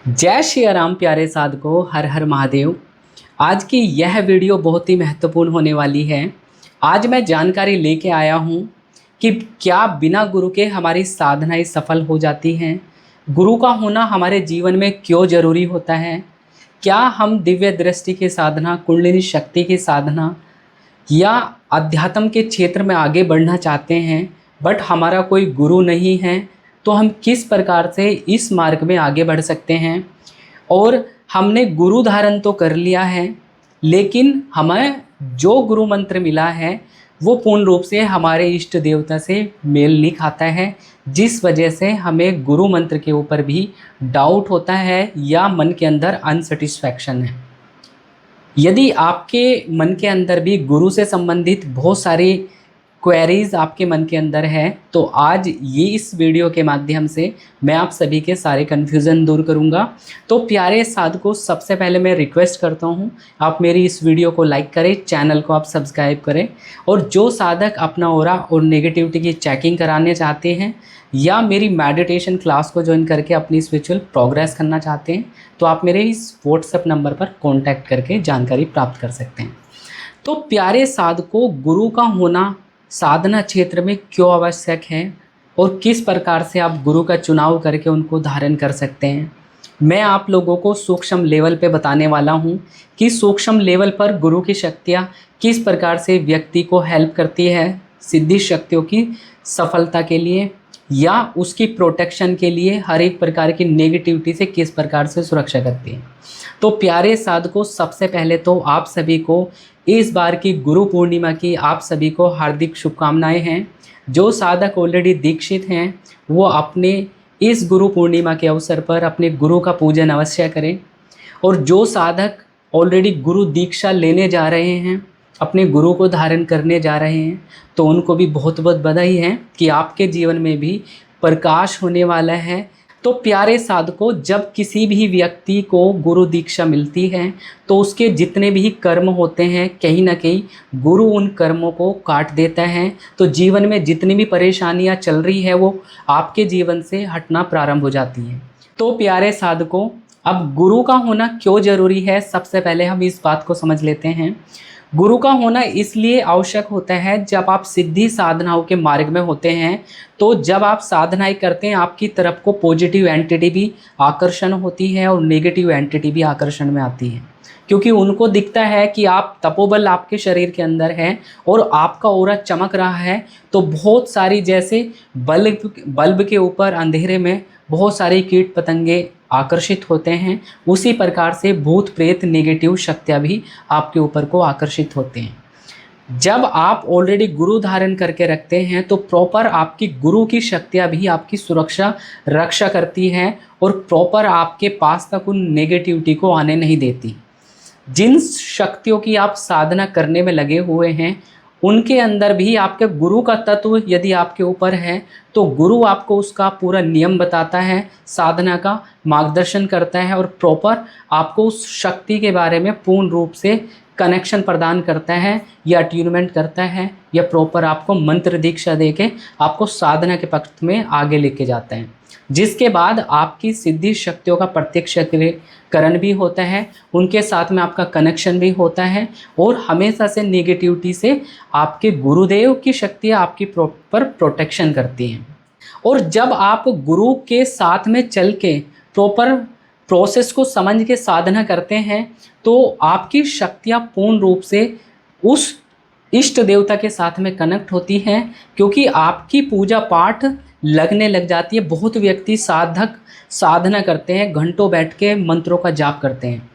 जय श्री राम प्यारे साधको, हर हर महादेव। आज की यह वीडियो बहुत ही महत्वपूर्ण होने वाली है। आज मैं जानकारी लेके आया हूँ कि क्या बिना गुरु के हमारी साधनाएं सफल हो जाती हैं। गुरु का होना हमारे जीवन में क्यों ज़रूरी होता है। क्या हम दिव्य दृष्टि की साधना, कुंडलिनी शक्ति की साधना या अध्यात्म के क्षेत्र में आगे बढ़ना चाहते हैं, बट हमारा कोई गुरु नहीं है, तो हम किस प्रकार से इस मार्ग में आगे बढ़ सकते हैं। और हमने गुरु धारण तो कर लिया है, लेकिन हमें जो गुरु मंत्र मिला है वो पूर्ण रूप से हमारे इष्ट देवता से मेल नहीं खाता है, जिस वजह से हमें गुरु मंत्र के ऊपर भी डाउट होता है या मन के अंदर अनसेटिस्फैक्शन है। यदि आपके मन के अंदर भी गुरु से संबंधित बहुत सारी क्वेरीज आपके मन के अंदर है, तो आज ये इस वीडियो के माध्यम से मैं आप सभी के सारे कन्फ्यूज़न दूर करूंगा। तो प्यारे साधकों, सबसे पहले मैं रिक्वेस्ट करता हूं आप मेरी इस वीडियो को लाइक करें, चैनल को आप सब्सक्राइब करें। और जो साधक अपना ऑरा और नेगेटिविटी की चेकिंग कराने चाहते हैं या मेरी मेडिटेशन क्लास को ज्वाइन करके अपनी स्पिरिचुअल प्रोग्रेस करना चाहते हैं, तो आप मेरे इस व्हाट्सएप नंबर पर कॉन्टैक्ट करके जानकारी प्राप्त कर सकते हैं। तो प्यारे साधकों, गुरु का होना साधना क्षेत्र में क्यों आवश्यक है और किस प्रकार से आप गुरु का चुनाव करके उनको धारण कर सकते हैं, मैं आप लोगों को सूक्ष्म लेवल पे बताने वाला हूँ कि सूक्ष्म लेवल पर गुरु की शक्तियाँ किस प्रकार से व्यक्ति को हेल्प करती है सिद्धि शक्तियों की सफलता के लिए या उसकी प्रोटेक्शन के लिए, हर एक प्रकार की नेगेटिविटी से किस प्रकार से सुरक्षा करती है। तो प्यारे साधकों, सबसे पहले तो आप सभी को इस बार की गुरु पूर्णिमा की आप सभी को हार्दिक शुभकामनाएं हैं। जो साधक ऑलरेडी दीक्षित हैं वो अपने इस गुरु पूर्णिमा के अवसर पर अपने गुरु का पूजन अवश्य करें। और जो साधक ऑलरेडी गुरु दीक्षा लेने जा रहे हैं, अपने गुरु को धारण करने जा रहे हैं, तो उनको भी बहुत बहुत बधाई है कि आपके जीवन में भी प्रकाश होने वाला है। तो प्यारे साधकों, जब किसी भी व्यक्ति को गुरु दीक्षा मिलती है तो उसके जितने भी कर्म होते हैं, कहीं ना कहीं गुरु उन कर्मों को काट देता है। तो जीवन में जितनी भी परेशानियां चल रही है वो आपके जीवन से हटना प्रारंभ हो जाती हैं। तो प्यारे साधकों, अब गुरु का होना क्यों ज़रूरी है, सबसे पहले हम इस बात को समझ लेते हैं। गुरु का होना इसलिए आवश्यक होता है जब आप सिद्धि साधनाओं के मार्ग में होते हैं। तो जब आप साधनाएं करते हैं, आपकी तरफ को पॉजिटिव एंटिटी भी आकर्षण होती है और नेगेटिव एंटिटी भी आकर्षण में आती है, क्योंकि उनको दिखता है कि आप तपोबल आपके शरीर के अंदर है और आपका ऑरा चमक रहा है। तो बहुत सारी, जैसे बल्ब के ऊपर अंधेरे में बहुत सारे कीट पतंगे आकर्षित होते हैं, उसी प्रकार से भूत प्रेत नेगेटिव शक्तियाँ भी आपके ऊपर को आकर्षित होते हैं। जब आप ऑलरेडी गुरु धारण करके रखते हैं तो प्रॉपर आपकी गुरु की शक्तियाँ भी आपकी सुरक्षा रक्षा करती हैं और प्रॉपर आपके पास तक उन नेगेटिविटी को आने नहीं देती। जिन शक्तियों की आप साधना करने में लगे हुए हैं उनके अंदर भी आपके गुरु का तत्व यदि आपके ऊपर है तो गुरु आपको उसका पूरा नियम बताता है, साधना का मार्गदर्शन करता है और प्रॉपर आपको उस शक्ति के बारे में पूर्ण रूप से कनेक्शन प्रदान करता है या अट्यूनमेंट करता है या प्रॉपर आपको मंत्र दीक्षा देके आपको साधना के पक्ष में आगे लेके जाता है, जिसके बाद आपकी सिद्धि शक्तियों का प्रत्यक्षकरण भी होता है, उनके साथ में आपका कनेक्शन भी होता है और हमेशा से नेगेटिविटी से आपके गुरुदेव की शक्तियाँ आपकी प्रॉपर प्रोटेक्शन करती हैं। और जब आप गुरु के साथ में चल के प्रॉपर प्रोसेस को समझ के साधना करते हैं तो आपकी शक्तियाँ पूर्ण रूप से उस इष्ट देवता के साथ में कनेक्ट होती हैं, क्योंकि आपकी पूजा पाठ लगने लग जाती है। बहुत व्यक्ति साधक साधना करते हैं, घंटों बैठ के मंत्रों का जाप करते हैं,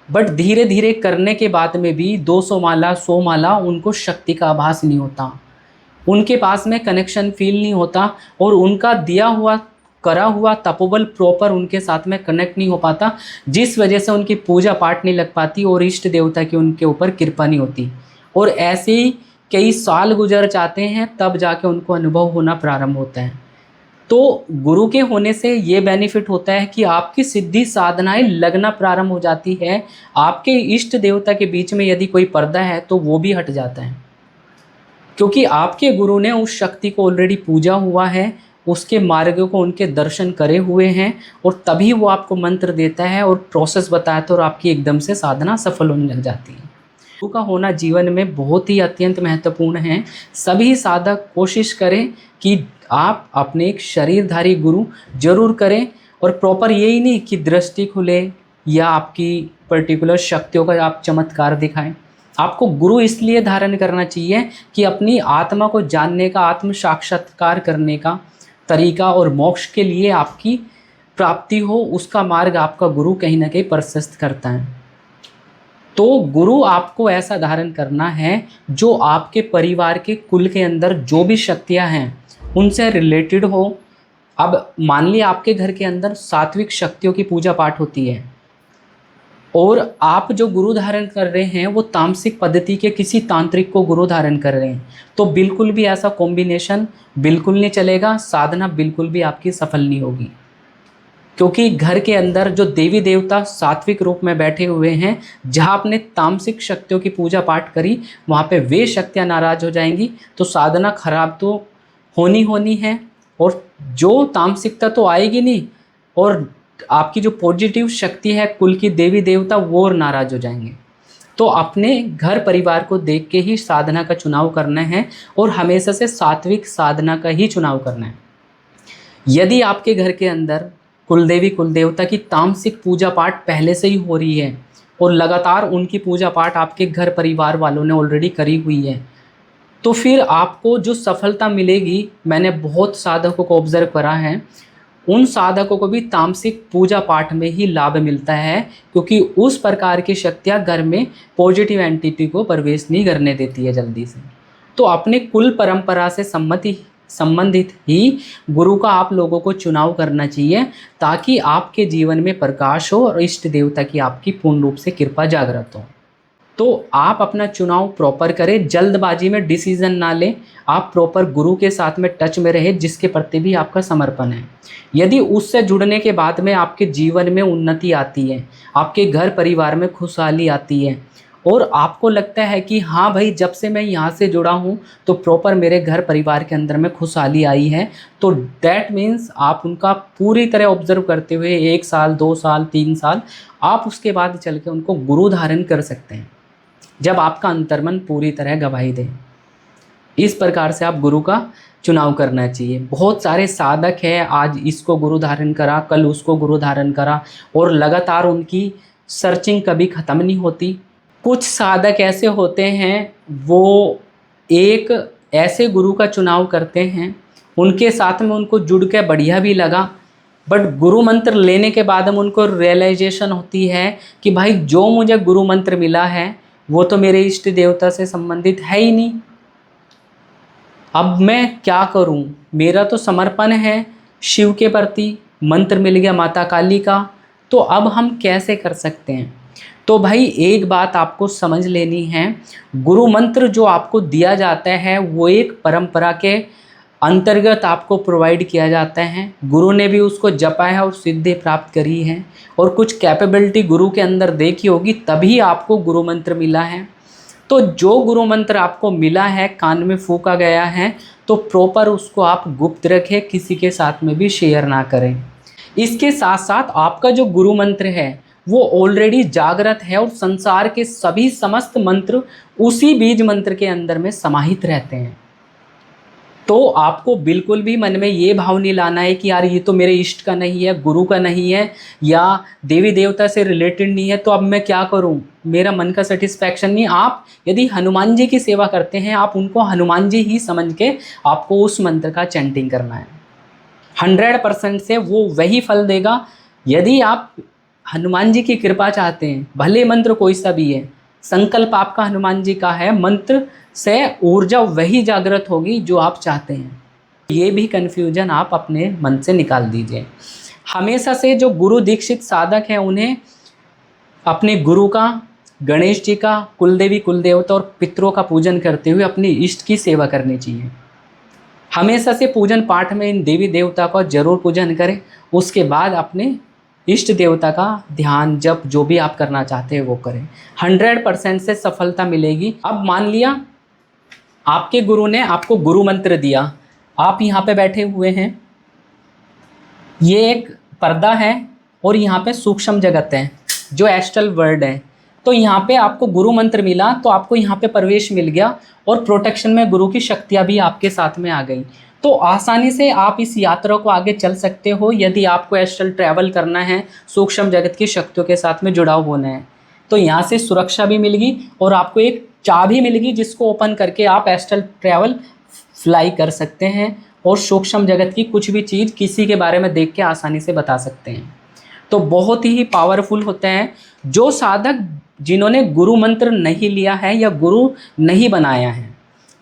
बट धीरे धीरे करने के बाद में भी 200 माला 100 माला उनको शक्ति का आभास नहीं होता, उनके पास में कनेक्शन फील नहीं होता और उनका दिया हुआ करा हुआ तपोबल प्रॉपर उनके साथ में कनेक्ट नहीं हो पाता, जिस वजह से उनकी पूजा पाठ नहीं लग पाती और इष्ट देवता की उनके ऊपर कृपा नहीं होती। और ऐसे ही कई साल गुजर जाते हैं तब जाके उनको अनुभव होना प्रारंभ होता है। तो गुरु के होने से ये बेनिफिट होता है कि आपकी सिद्धि साधनाएं लगना प्रारंभ हो जाती है। आपके इष्ट देवता के बीच में यदि कोई पर्दा है तो वो भी हट जाता है, क्योंकि आपके गुरु ने उस शक्ति को ऑलरेडी पूजा हुआ है उसके मार्ग को, उनके दर्शन करे हुए हैं, और तभी वो आपको मंत्र देता है और प्रोसेस बताता है और आपकी एकदम से साधना सफल होने लग जाती है। गुरु का होना जीवन में बहुत ही अत्यंत महत्वपूर्ण है। सभी साधक कोशिश करें कि आप अपने एक शरीरधारी गुरु जरूर करें, और प्रॉपर यही नहीं कि दृष्टि खुले या आपकी पर्टिकुलर शक्तियों का आप चमत्कार दिखाएं। आपको गुरु इसलिए धारण करना चाहिए कि अपनी आत्मा को जानने का, आत्म साक्षात्कार करने का तरीका और मोक्ष के लिए आपकी प्राप्ति हो, उसका मार्ग आपका गुरु कहीं ना कहीं प्रशस्त करता है। तो गुरु आपको ऐसा धारण करना है जो आपके परिवार के कुल के अंदर जो भी शक्तियां हैं उनसे रिलेटेड हो। अब मान लिया आपके घर के अंदर सात्विक शक्तियों की पूजा पाठ होती है और आप जो गुरु धारण कर रहे हैं वो तामसिक पद्धति के किसी तांत्रिक को गुरु धारण कर रहे हैं, तो बिल्कुल भी ऐसा कॉम्बिनेशन बिल्कुल नहीं चलेगा, साधना बिल्कुल भी आपकी सफल नहीं होगी। क्योंकि घर के अंदर जो देवी देवता सात्विक रूप में बैठे हुए हैं, जहाँ आपने तामसिक शक्तियों की पूजा पाठ करी वहाँ पे वे शक्तियाँ नाराज हो जाएंगी, तो साधना खराब तो होनी है, और जो तामसिकता तो आएगी नहीं, और आपकी जो पॉजिटिव शक्ति है कुल की देवी देवता वो नाराज हो जाएंगे। तो अपने घर परिवार को देख के ही साधना का चुनाव करना है, और हमेशा से सात्विक साधना का ही चुनाव करना है। यदि आपके घर के अंदर कुलदेवी कुलदेवता की तामसिक पूजा पाठ पहले से ही हो रही है और लगातार उनकी पूजा पाठ आपके घर परिवार वालों ने ऑलरेडी करी हुई है, तो फिर आपको जो सफलता मिलेगी, मैंने बहुत साधकों को ऑब्जर्व करा है, उन साधकों को भी तामसिक पूजा पाठ में ही लाभ मिलता है, क्योंकि उस प्रकार की शक्तियाँ घर में पॉजिटिव एंटिटी को प्रवेश नहीं करने देती है जल्दी से। तो अपने कुल परंपरा से संबंधित ही गुरु का आप लोगों को चुनाव करना चाहिए, ताकि आपके जीवन में प्रकाश हो और इष्ट देवता की आपकी पूर्ण रूप से कृपा जागृत हो। तो आप अपना चुनाव प्रॉपर करें, जल्दबाजी में डिसीजन ना लें, आप प्रॉपर गुरु के साथ में टच में रहे जिसके प्रति भी आपका समर्पण है। यदि उससे जुड़ने के बाद में आपके जीवन में उन्नति आती है, आपके घर परिवार में खुशहाली आती है, और आपको लगता है कि हाँ भाई जब से मैं यहाँ से जुड़ा हूँ तो प्रॉपर मेरे घर परिवार के अंदर में खुशहाली आई है, तो दैट मीन्स आप उनका पूरी तरह ऑब्जर्व करते हुए 1 साल 2 साल 3 साल आप उसके बाद चल के उनको गुरु धारण कर सकते हैं, जब आपका अंतर्मन पूरी तरह गवाही दे। इस प्रकार से आप गुरु का चुनाव करना चाहिए। बहुत सारे साधक हैं, आज इसको गुरु धारण करा, कल उसको गुरु धारण करा, और लगातार उनकी सर्चिंग कभी ख़त्म नहीं होती। कुछ साधक ऐसे होते हैं, वो एक ऐसे गुरु का चुनाव करते हैं, उनके साथ में उनको जुड़ के बढ़िया भी लगा, बट गुरु मंत्र लेने के बाद में उनको रियलाइजेशन होती है कि भाई जो मुझे गुरु मंत्र मिला है वो तो मेरे इष्ट देवता से संबंधित है ही नहीं, अब मैं क्या करूं, मेरा तो समर्पण है शिव के प्रति, मंत्र मिल गया माता काली का, तो अब हम कैसे कर सकते हैं। तो भाई एक बात आपको समझ लेनी है, गुरु मंत्र जो आपको दिया जाता है वो एक परंपरा के अंतर्गत आपको प्रोवाइड किया जाता है, गुरु ने भी उसको जपा है और सिद्धि प्राप्त करी है, और कुछ कैपेबिलिटी गुरु के अंदर देखी होगी तभी आपको गुरु मंत्र मिला है। तो जो गुरु मंत्र आपको मिला है, कान में फूंका गया है, तो प्रॉपर उसको आप गुप्त रखें, किसी के साथ में भी शेयर ना करें। इसके साथ साथ आपका जो गुरु मंत्र है वो ऑलरेडी जागृत है, और संसार के सभी समस्त मंत्र उसी बीज मंत्र के अंदर में समाहित रहते हैं। तो आपको बिल्कुल भी मन में ये भाव नहीं लाना है कि यार ये तो मेरे इष्ट का नहीं है, गुरु का नहीं है, या देवी देवता से रिलेटेड नहीं है, तो अब मैं क्या करूं, मेरा मन का सेटिस्फैक्शन नहीं। आप यदि हनुमान जी की सेवा करते हैं, आप उनको हनुमान जी ही समझ के आपको उस मंत्र का चैंटिंग करना है। 100% से वो वही फल देगा। यदि आप हनुमान जी की कृपा चाहते हैं, भले मंत्र कोई सा भी है, संकल्प आपका हनुमान जी का है, मंत्र से ऊर्जा वही जागृत होगी जो आप चाहते हैं। ये भी कन्फ्यूजन आप अपने मन से निकाल दीजिए। हमेशा से जो गुरु दीक्षित साधक हैं उन्हें अपने गुरु का, गणेश जी का, कुलदेवी कुलदेवता और पितरों का पूजन करते हुए अपनी इष्ट की सेवा करनी चाहिए। हमेशा से पूजन पाठ में इन देवी देवता का जरूर पूजन करें, उसके बाद अपने इष्ट देवता का ध्यान जप जो भी आप करना चाहते हैं वो करें, 100% से सफलता मिलेगी। अब मान लिया आपके गुरु ने आपको गुरु मंत्र दिया, आप यहाँ पे बैठे हुए हैं, ये एक पर्दा है और यहाँ पे सूक्ष्म जगत है जो एस्ट्रल वर्ल्ड है। तो यहाँ पे आपको गुरु मंत्र मिला तो आपको यहाँ पे प्रवेश मिल गया और प्रोटेक्शन में गुरु की शक्तियाँ भी आपके साथ में आ गई। तो आसानी से आप इस यात्रा को आगे चल सकते हो यदि आपको एस्ट्रल ट्रैवल करना है, सूक्ष्म जगत की शक्तियों के साथ में जुड़ाव होना है। तो यहाँ से सुरक्षा भी मिल गई और आपको एक चाबी मिल गई जिसको ओपन करके आप एस्ट्रल ट्रैवल फ्लाई कर सकते हैं और सूक्ष्म जगत की कुछ भी चीज़ किसी के बारे में देख के आसानी से बता सकते हैं। तो बहुत ही पावरफुल होते हैं जो साधक जिन्होंने गुरु मंत्र नहीं लिया है या गुरु नहीं बनाया है।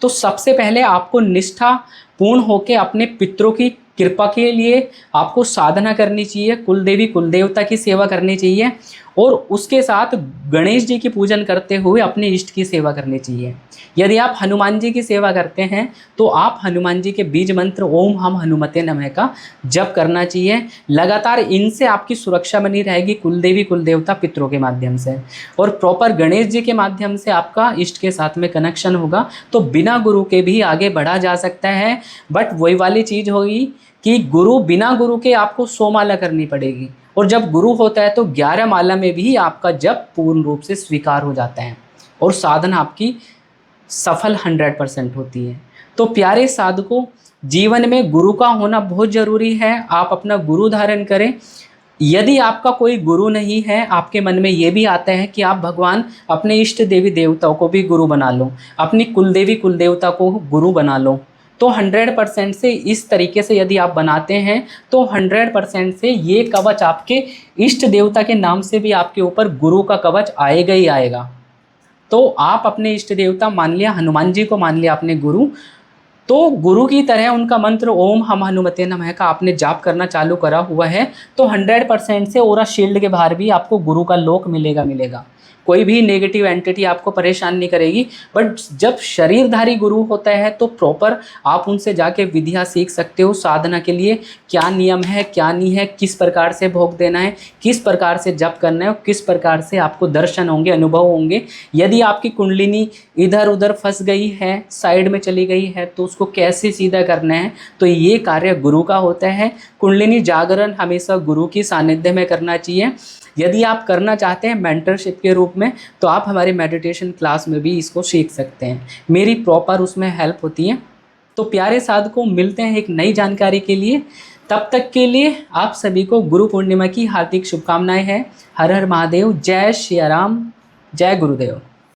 तो सबसे पहले आपको निष्ठा पूर्ण होकर अपने पितरों की कृपा के लिए आपको साधना करनी चाहिए, कुल देवी कुल देवता की सेवा करनी चाहिए और उसके साथ गणेश जी की पूजन करते हुए अपने इष्ट की सेवा करनी चाहिए। यदि आप हनुमान जी की सेवा करते हैं तो आप हनुमान जी के बीज मंत्र ओम हम हनुमते नमः का जप करना चाहिए। लगातार इनसे आपकी सुरक्षा बनी रहेगी, कुल देवी कुल देवता पितरों के माध्यम से, और प्रॉपर गणेश जी के माध्यम से आपका इष्ट के साथ में कनेक्शन होगा। तो बिना गुरु के भी आगे बढ़ा जा सकता है, बट वही वाली चीज़ होगी कि गुरु बिना गुरु के आपको 100 माला करनी पड़ेगी और जब गुरु होता है तो 11 माला में भी आपका जप पूर्ण रूप से स्वीकार हो जाता है और साधना आपकी सफल 100% होती है। तो प्यारे साधकों, जीवन में गुरु का होना बहुत ज़रूरी है। आप अपना गुरु धारण करें। यदि आपका कोई गुरु नहीं है, आपके मन में ये भी आता है कि आप भगवान अपने इष्ट देवी देवताओं को भी गुरु बना लो, अपनी कुल देवी कुल देवता को गुरु बना लो, तो 100% से इस तरीके से यदि आप बनाते हैं तो 100% से ये कवच आपके इष्ट देवता के नाम से भी आपके ऊपर गुरु का कवच आएगा ही आएगा। तो आप अपने इष्ट देवता मान लिया, हनुमान जी को मान लिया अपने गुरु, तो गुरु की तरह उनका मंत्र ओम हम हनुमते नमः का आपने जाप करना चालू करा हुआ है तो 100% से ऑरा शील्ड के बाहर भी आपको गुरु का लोक मिलेगा। कोई भी नेगेटिव एंटिटी आपको परेशान नहीं करेगी। बट जब शरीरधारी गुरु होता है तो प्रॉपर आप उनसे जाके विधियाँ सीख सकते हो साधना के लिए, क्या नियम है क्या नहीं है, किस प्रकार से भोग देना है, किस प्रकार से जप करना है, किस प्रकार से आपको दर्शन होंगे, अनुभव होंगे। यदि आपकी कुंडलिनी इधर उधर फंस गई है, साइड में चली गई है, तो उसको कैसे सीधा करना है, तो ये कार्य गुरु का होता है। कुंडलिनी जागरण हमेशा गुरु की सानिध्य में करना चाहिए। यदि आप करना चाहते हैं मेंटरशिप के रूप में तो आप हमारी मेडिटेशन क्लास में भी इसको सीख सकते हैं, मेरी प्रॉपर उसमें हेल्प होती है। तो प्यारे साधकों, मिलते हैं एक नई जानकारी के लिए। तब तक के लिए आप सभी को गुरु पूर्णिमा की हार्दिक शुभकामनाएं हैं। हर हर महादेव, जय श्री राम, जय गुरुदेव।